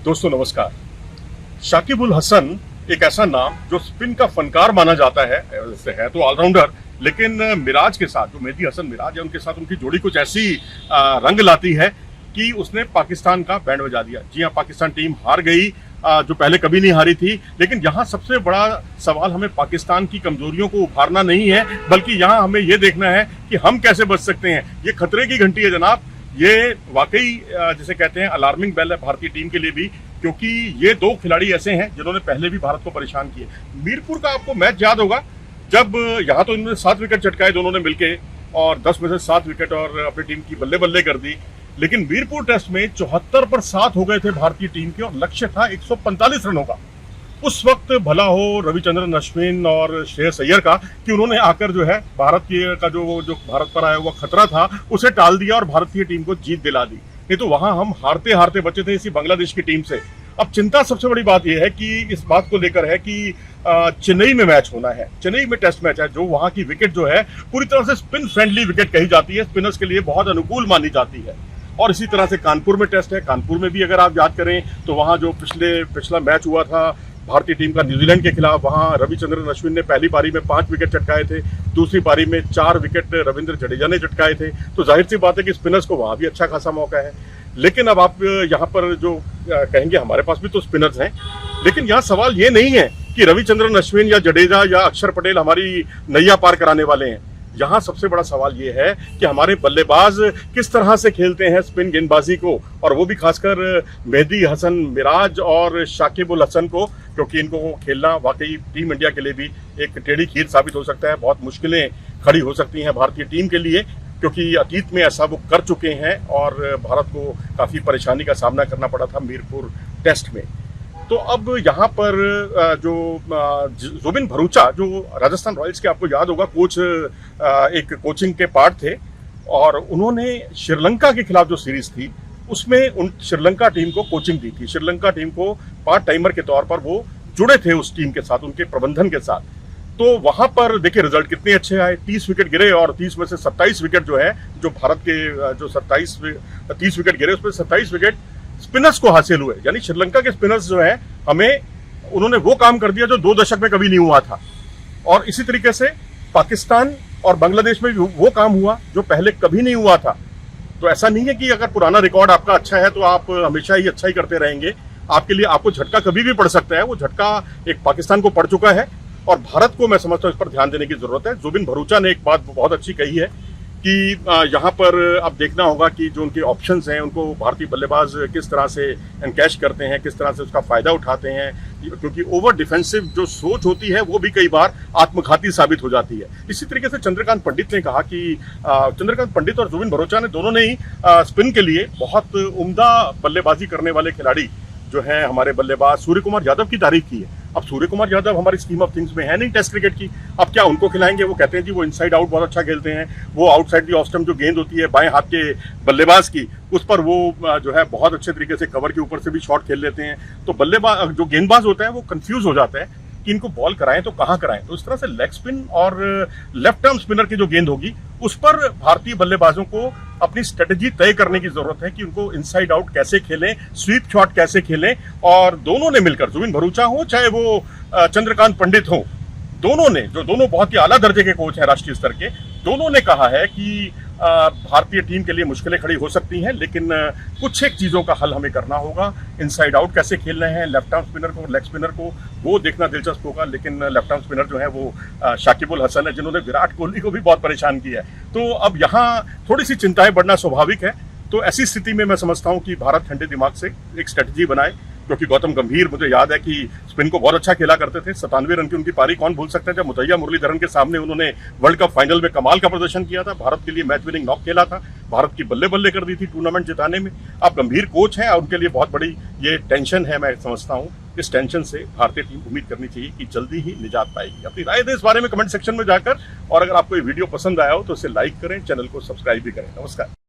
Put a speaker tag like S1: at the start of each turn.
S1: दोस्तों नमस्कार। शाकिब उल हसन एक ऐसा नाम जो स्पिन का फनकार माना जाता है, वैसे है तो ऑलराउंडर, लेकिन मिराज के साथ जो मेहदी हसन मिराज है उनके साथ उनकी जोड़ी कुछ ऐसी रंग लाती है कि उसने पाकिस्तान का बैंड बजा दिया। जी हाँ, पाकिस्तान टीम हार गई, जो पहले कभी नहीं हारी थी। लेकिन यहाँ सबसे बड़ा सवाल हमें पाकिस्तान की कमजोरियों को उभारना नहीं है, बल्कि यहाँ हमें ये देखना है कि हम कैसे बच सकते हैं। ये खतरे की घंटी है जनाब। ये वाकई जिसे कहते हैं अलार्मिंग बेल है भारतीय टीम के लिए भी, क्योंकि ये दो खिलाड़ी ऐसे हैं जिन्होंने पहले भी भारत को परेशान किए। मीरपुर का आपको मैच याद होगा, जब यहाँ तो इन्होंने 7 विकेट चटकाए दोनों ने मिलके, और 10 में से 7 विकेट और अपनी टीम की बल्ले बल्ले कर दी। लेकिन मीरपुर टेस्ट में 74 पर 7 हो गए थे भारतीय टीम के, और लक्ष्य था 145 रनों का। उस वक्त भला हो रविचंद्रन अश्विन और श्रेयस अय्यर का कि उन्होंने आकर जो है भारत का जो भारत पर आया हुआ खतरा था उसे टाल दिया और भारतीय टीम को जीत दिला दी। नहीं तो वहां हम हारते हारते बचे थे इसी बांग्लादेश की टीम से। अब चिंता सबसे बड़ी बात यह है कि इस बात को लेकर है कि चेन्नई में मैच होना है, चेन्नई में टेस्ट मैच है, जो वहां की विकेट जो है पूरी तरह से स्पिन फ्रेंडली विकेट कही जाती है, स्पिनर्स के लिए बहुत अनुकूल मानी जाती है। और इसी तरह से कानपुर में टेस्ट है। कानपुर में भी अगर आप याद करें तो वहां जो पिछला मैच हुआ था भारतीय टीम का न्यूजीलैंड के खिलाफ, वहां रविचंद्रन अश्विन ने पहली पारी में 5 विकेट चटकाए थे, दूसरी पारी में 4 विकेट रविंद्र जडेजा ने चटकाए थे। तो जाहिर सी बात है कि स्पिनर्स को वहां भी अच्छा खासा मौका है। लेकिन अब आप यहाँ पर जो कहेंगे हमारे पास भी तो स्पिनर्स हैं, लेकिन यहाँ सवाल ये नहीं है कि रविचंद्रन अश्विन या जडेजा या अक्षर पटेल हमारी नैया पार कराने वाले हैं। यहाँ सबसे बड़ा सवाल ये है कि हमारे बल्लेबाज किस तरह से खेलते हैं स्पिन गेंदबाजी को, और वो भी खासकर मेहदी हसन मिराज और शाकिब उल हसन को, क्योंकि इनको खेलना वाकई टीम इंडिया के लिए भी एक टेढ़ी खीर साबित हो सकता है। बहुत मुश्किलें खड़ी हो सकती हैं भारतीय टीम के लिए, क्योंकि अतीत में ऐसा वो कर चुके हैं और भारत को काफ़ी परेशानी का सामना करना पड़ा था मीरपुर टेस्ट में। तो अब यहाँ पर जो जुबिन भरूचा, जो राजस्थान रॉयल्स के आपको याद होगा कोच, एक कोचिंग के पार्ट थे, और उन्होंने श्रीलंका के खिलाफ जो सीरीज थी उसमें उन श्रीलंका टीम को कोचिंग दी थी। श्रीलंका टीम को पार्ट टाइमर के तौर पर वो जुड़े थे उस टीम के साथ, उनके प्रबंधन के साथ। तो वहां पर देखिए रिजल्ट कितने अच्छे आए, 30 विकेट गिरे, और 30 में से 27 विकेट जो है, जो भारत के जो 30 विकेट गिरे उसमें 27 विकेट स्पिनर्स को हासिल हुए। यानी श्रीलंका के स्पिनर्स जो है उन्होंने वो काम कर दिया जो 2 दशक में कभी नहीं हुआ था। और इसी तरीके से पाकिस्तान और बांग्लादेश में भी वो काम हुआ जो पहले कभी नहीं हुआ था। तो ऐसा नहीं है कि अगर पुराना रिकॉर्ड आपका अच्छा है तो आप हमेशा ही अच्छा ही करते रहेंगे। आपके लिए आपको झटका कभी भी पड़ सकता है। वो झटका एक पाकिस्तान को पड़ चुका है, और भारत को मैं समझता हूँ इस पर ध्यान देने की जरूरत है। जुबिन भरूचा ने एक बात बहुत अच्छी कही है कि यहाँ पर अब देखना होगा कि जो उनके ऑप्शंस हैं उनको भारतीय बल्लेबाज किस तरह से एनकैश करते हैं, किस तरह से उसका फायदा उठाते हैं, क्योंकि ओवर डिफेंसिव जो सोच होती है वो भी कई बार आत्मघाती साबित हो जाती है। इसी तरीके से चंद्रकांत पंडित ने कहा कि चंद्रकांत पंडित और जुबिन भरूचा ने दोनों ने ही स्पिन के लिए बहुत उम्दा बल्लेबाजी करने वाले खिलाड़ी जो हैं हमारे बल्लेबाज सूर्य कुमार यादव की तारीफ की है। अब सूर्य कुमार यादव हमारी स्कीम ऑफ थिंग्स में है नहीं टेस्ट क्रिकेट की, अब क्या उनको खिलाएंगे? वो कहते हैं जी वो इनसाइड आउट बहुत अच्छा खेलते हैं, वो आउटसाइड दी ऑफ स्टंप जो गेंद होती है बाएं हाथ के बल्लेबाज की, उस पर वो जो है बहुत अच्छे तरीके से कवर के ऊपर से भी शॉट खेल लेते हैं। तो बल्लेबाज जो गेंदबाज होता है वो कंफ्यूज हो जाता है कि इनको बॉल कराएं तो कहां कराएं। तो इस तरह से लेग स्पिन और लेफ्ट आर्म स्पिनर की जो गेंद होगी उस पर भारतीय बल्लेबाजों को अपनी स्ट्रेटेजी तय करने की जरूरत है कि उनको इनसाइड आउट कैसे खेलें, स्वीप शॉट कैसे खेलें। और दोनों ने मिलकर, जुबिन भरूचा हो चाहे वो चंद्रकांत पंडित हो, दोनों ने, जो दोनों बहुत ही आला दर्जे के कोच हैं राष्ट्रीय स्तर के, दोनों ने कहा है कि भारतीय टीम के लिए मुश्किलें खड़ी हो सकती हैं, लेकिन कुछ एक चीज़ों का हल हमें करना होगा। इनसाइड आउट कैसे खेलने हैं लेफ्ट आर्म स्पिनर को, लेग स्पिनर को, वो देखना दिलचस्प होगा। लेकिन लेफ्ट आर्म स्पिनर जो है वो शाकिब उल हसन है, जिन्होंने विराट कोहली को भी बहुत परेशान किया है। तो अब यहाँ थोड़ी सी चिंताएं बढ़ना स्वाभाविक है। तो ऐसी स्थिति में मैं समझता हूँ कि भारत ठंडे दिमाग से एक स्ट्रेटजी बनाए, क्योंकि गौतम गंभीर, मुझे याद है कि स्पिन को बहुत अच्छा खेला करते थे। 97 रन की उनकी पारी कौन भूल सकता है, जब मुतैया मुरलीधरन के सामने उन्होंने वर्ल्ड कप फाइनल में कमाल का प्रदर्शन किया था, भारत के लिए मैच विनिंग नॉक खेला था, भारत की बल्ले बल्ले कर दी थी टूर्नामेंट जिताने में। अब गंभीर कोच हैं, उनके लिए बहुत बड़ी ये टेंशन है। मैं समझता हूँ इस टेंशन से भारतीय टीम उम्मीद करनी चाहिए कि जल्दी ही निजात पाएगी। अपनी राय दें इस बारे में कमेंट सेक्शन में जाकर, और अगर आपको ये वीडियो पसंद आया हो तो इसे लाइक करें, चैनल को सब्सक्राइब भी करें। नमस्कार।